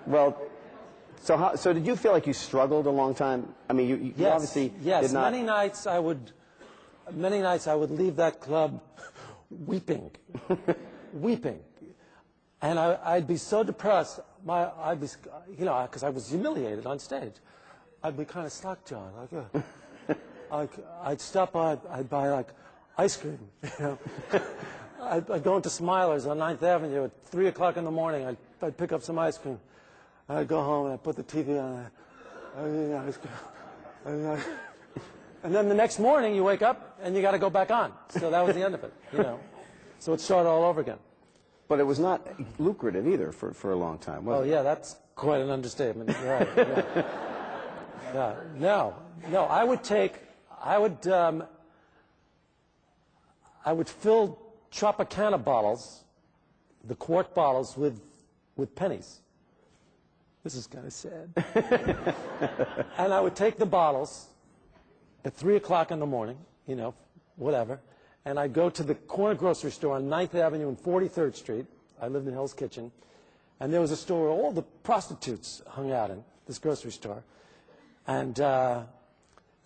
Well, so did you feel like you struggled a long time? I mean, you Yes, obviously yes. did not. Many nights I would leave that club weeping, weeping, and I'd be so depressed. I'd be, because I was humiliated on stage. I'd be kind of slack-jawed, I'd stop by, I'd buy like ice cream, I'd go into Smilers on 9th Avenue at 3 o'clock in the morning. I'd pick up some ice cream. I'd go home and I'd put the TV on. And then the next morning you wake up and you got to go back on. So that was the end of it, So it started all over again. But it was not lucrative either for a long time, was it? Oh yeah, that's quite an understatement. Right. Yeah. Yeah. No. I would fill Tropicana bottles, the quart bottles, with pennies. This is kind of sad. And I would take the bottles at 3 o'clock in the morning, whatever, and I'd go to the corner grocery store on 9th Avenue and 43rd Street. I lived in Hell's Kitchen. And there was a store where all the prostitutes hung out in, this grocery store. And I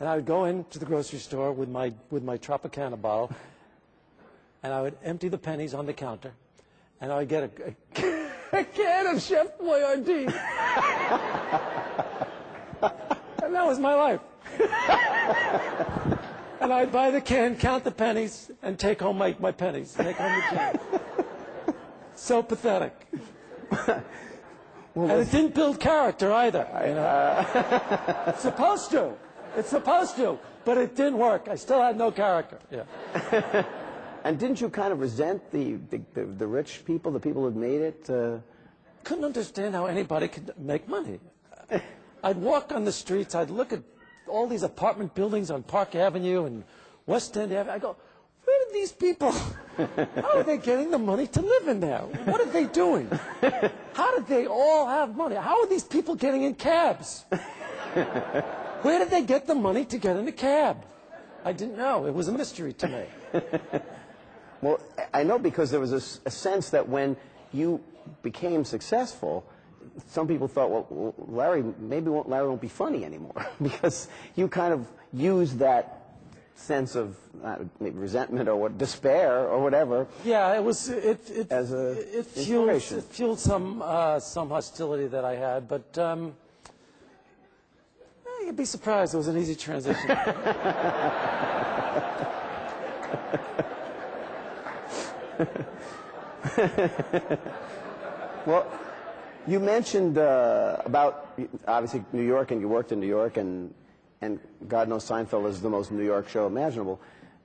would go into the grocery store with my Tropicana bottle, and I would empty the pennies on the counter, and I would get a can of Chef Boyardee. And that was my life. And I'd buy the can, count the pennies, and take home my pennies, take home the change. So pathetic. And it didn't build character either. It's supposed to. It's supposed to. But it didn't work. I still had no character. Yeah. And didn't you kind of resent the rich people, the people who'd made it? Couldn't understand how anybody could make money. I'd walk on the streets. I'd look at all these apartment buildings on Park Avenue and West End Avenue. I go, where did these people, how are they getting the money to live in there? What are they doing? How did they all have money? How are these people getting in cabs? Where did they get the money to get in a cab? I didn't know. It was a mystery to me. Well, I know because there was a sense that when you became successful, some people thought, well, Larry won't be funny anymore because you kind of used that sense of maybe resentment or despair or whatever. Yeah, it fueled some hostility that I had, but you'd be surprised it was an easy transition. Well, you mentioned about obviously New York, and you worked in New York, and God knows Seinfeld is the most New York show imaginable.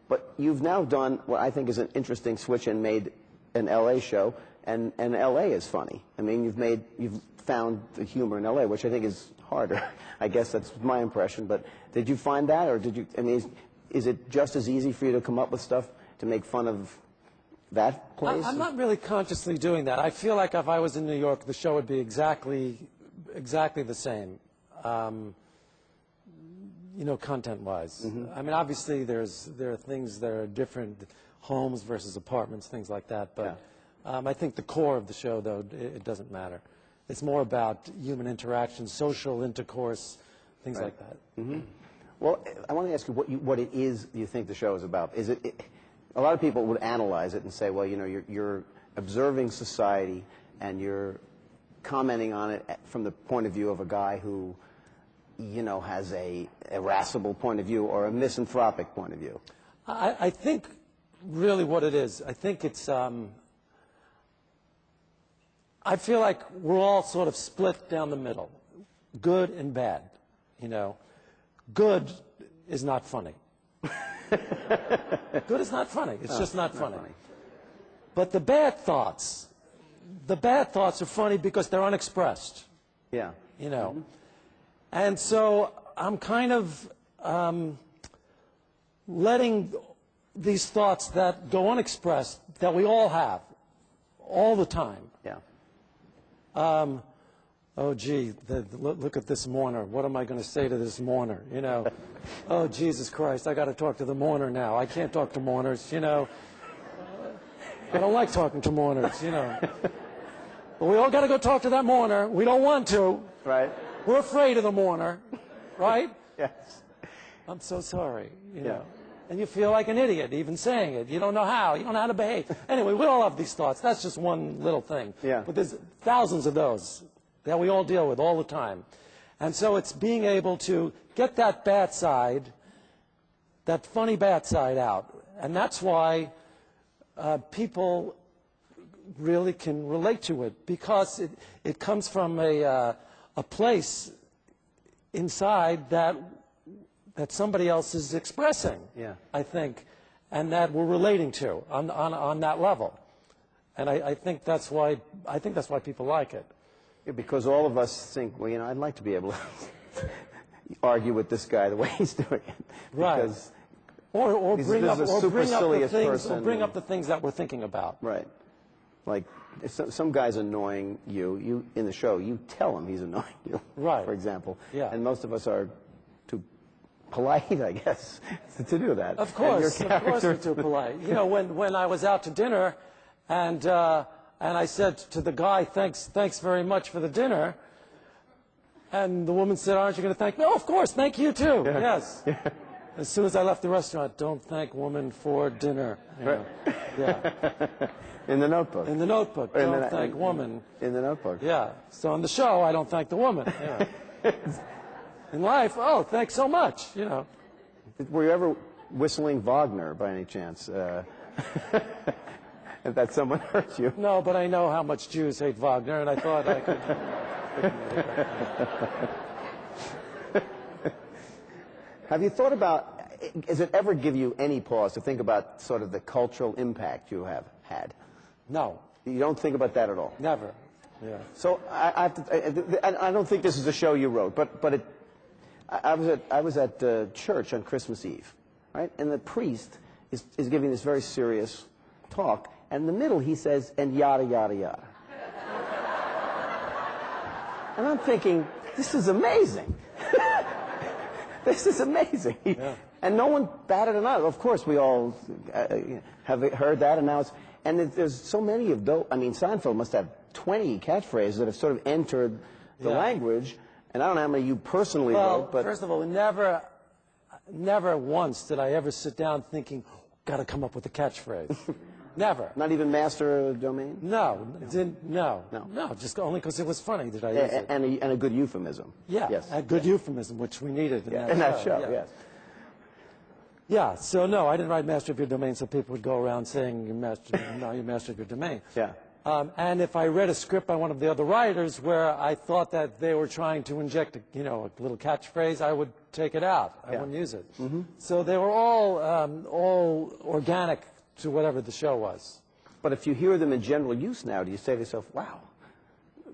But you've now done what I think is an interesting switch and made an L.A. show, and L.A. is funny. I mean, you've found the humor in L.A., which I think is harder. I guess that's my impression. But did you find that, or is it just as easy for you to come up with stuff to make fun of that place? I'm not really consciously doing that. I feel like if I was in New York, the show would be exactly the same. Content-wise. Mm-hmm. I mean, obviously, there are things that are different, homes versus apartments, things like that. But yeah. I think the core of the show, though, it doesn't matter. It's more about human interaction, social intercourse, things like that. Mm-hmm. Well, I want to ask you what it is you think the show is about. Is it a lot of people would analyze it and say, well, you're observing society and you're commenting on it from the point of view of a guy who has a irascible point of view or a misanthropic point of view. I think really what it is, I think it's, I feel like we're all sort of split down the middle, good and bad, Good is not funny. Good is not funny. It's just not funny. But the bad thoughts are funny because they're unexpressed. Yeah. Mm-hmm. And so I'm kind of letting these thoughts that go unexpressed, that we all have, all the time. Yeah. Oh, gee, look at this mourner. What am I going to say to this mourner? Oh, Jesus Christ, I got to talk to the mourner now. I can't talk to mourners, I don't like talking to mourners, But we all got to go talk to that mourner. We don't want to. Right? We're afraid of the mourner, right? Yes. I'm so sorry, you Yeah. know. And you feel like an idiot even saying it. You don't know how. You don't know how to behave. Anyway, we all have these thoughts. That's just one little thing. Yeah. But there's thousands of those that we all deal with all the time. And so it's being able to get that bad side, that funny bad side out. And that's why people really can relate to it, because it comes from a place inside that somebody else is expressing, Yeah. I think, and that we're relating to on that level. And I think that's why people like it. Yeah, because all of us think, well, you know, I'd like to be able to argue with this guy the way he's doing it. Right. Because Or This bring is up a or super bring up the silliest things person or bring and- up the things that we're thinking about. Right. Like, if some guy's annoying you in the show, you tell him he's annoying you. Right. For example. Yeah. And most of us are too polite, I guess, to do that. Of And course, your of course we're character- too polite. You know, when I was out to dinner, and I said to the guy, "Thanks very much for the dinner," and the woman said, "Aren't you going to thank me?" "Oh, of course, thank you too." Yes. As soon as I left the restaurant, "Don't thank woman for dinner." You know. Yeah. In the Notebook. In the Notebook, In don't the- thank woman. In the Notebook. Yeah. So on the show, I don't thank the woman. You know. In life, oh, thanks so much. You know. Were you ever whistling Wagner by any chance? If that someone hurt you. No, but I know how much Jews hate Wagner, and I thought I could. Have you thought about, does it ever give you any pause to think about sort of the cultural impact you have had? No, You don't think about that at all? never. Yeah. So I have to, I don't think this is a show you wrote, but I was at church on Christmas Eve, right? And the priest is giving this very serious talk, and in the middle he says, and yada, yada, yada. And I'm thinking, this is amazing. This is amazing. Yeah. And no one batted an eye. Of course, we all have heard that, and now it's, and there's so many of those. I mean, Seinfeld must have 20 catchphrases that have sort of entered the Yeah. language, and I don't know how many you personally Well, wrote, but first of all, never once did I ever sit down thinking, got to come up with a catchphrase. Never. not even master domain? No, no, No. just only because it was funny did I use it. And a good euphemism. Yeah, Yes. a good euphemism, which we needed In that show, yeah. yes. Yeah, so no, I didn't write Master of Your Domain so people would go around saying, you're Master of Your Domain. Yeah. And if I read a script by one of the other writers where I thought that they were trying to inject a little catchphrase, I would take it out. I Yeah. wouldn't use it. So they were all organic to whatever the show was. But if you hear them in general use now, do you say to yourself, wow,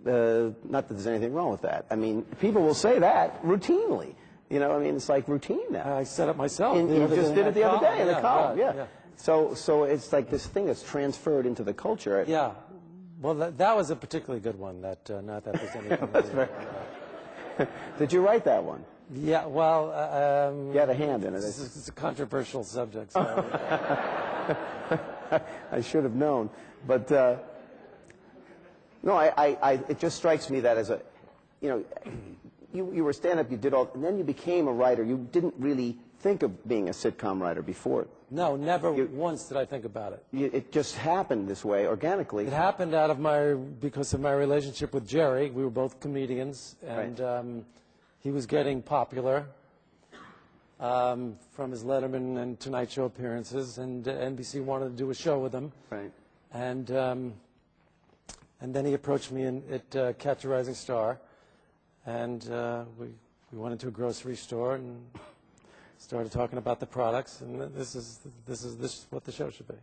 not that there's anything wrong with that. I mean, people will say that routinely. You know, I mean, it's like routine now. I said it myself. And the you other just day did it the other day in the Yeah, column, right, yeah. So it's like this thing that's transferred into the culture. Yeah. Well, that was a particularly good one. That not that there's anything. Did you write that one? Yeah. Well, You had a hand in it. it's a controversial subject. So. I should have known. But, no, it just strikes me that as a, you were stand-up, you did all, and then you became a writer. You didn't really think of being a sitcom writer before. No, never once did I think about it. It just happened this way, organically. It happened because of my relationship with Jerry. We were both comedians, and he was getting popular from his Letterman and Tonight Show appearances, and NBC wanted to do a show with him. Right. And then he approached me at Catch a Rising Star, and we went into a grocery store and started talking about the products, and this is what the show should be.